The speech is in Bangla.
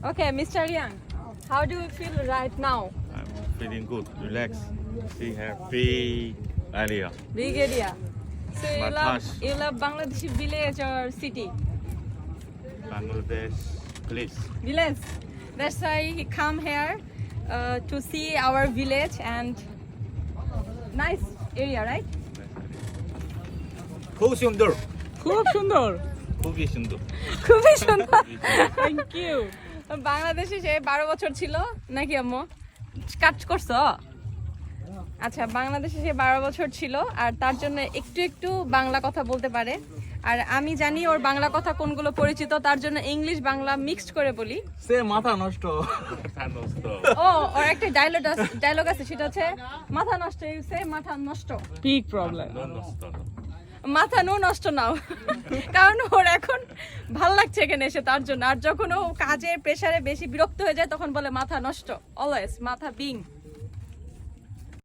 Okay, Mr. Liang, how do you feel right now? I'm feeling good, relaxed. We have free area. Big area. So Matas. you love Bangladeshi village or city? Bangladesh, please. Village. That's why he come here to see our village and nice area, right? খুব সুন্দর খুব সুন্দর। খুবই সুন্দর খুবই সুন্দর। Thank you. বাংলাদেশে সে 12 বছর ছিল নাকি আম্মু? কাজ করছো? আচ্ছা, বাংলাদেশে সে 12 বছর ছিল আর তার জন্য একটু একটু বাংলা কথা বলতে পারে। আর আমি জানি ওর বাংলা কথা কোনগুলো পরিচিত, তার জন্য ইংলিশ বাংলা মিক্সড করে বলি। সে মাথা নষ্ট। মাথা নষ্ট ও ওর একটা ডায়লগ আছে, সেটা হচ্ছে মাথা নষ্ট, ইউ সে মাথা নষ্ট। Big problem. নষ্ট মাথা নষ্ট নাও, কারণ ওর এখন ভাল লাগছে এখানে এসে, তার জন্য। আর যখন ও কাজের প্রেসারে বেশি বিরক্ত হয়ে যায় তখন বলে মাথা নষ্ট, অলওয়েজ মাথা বিং।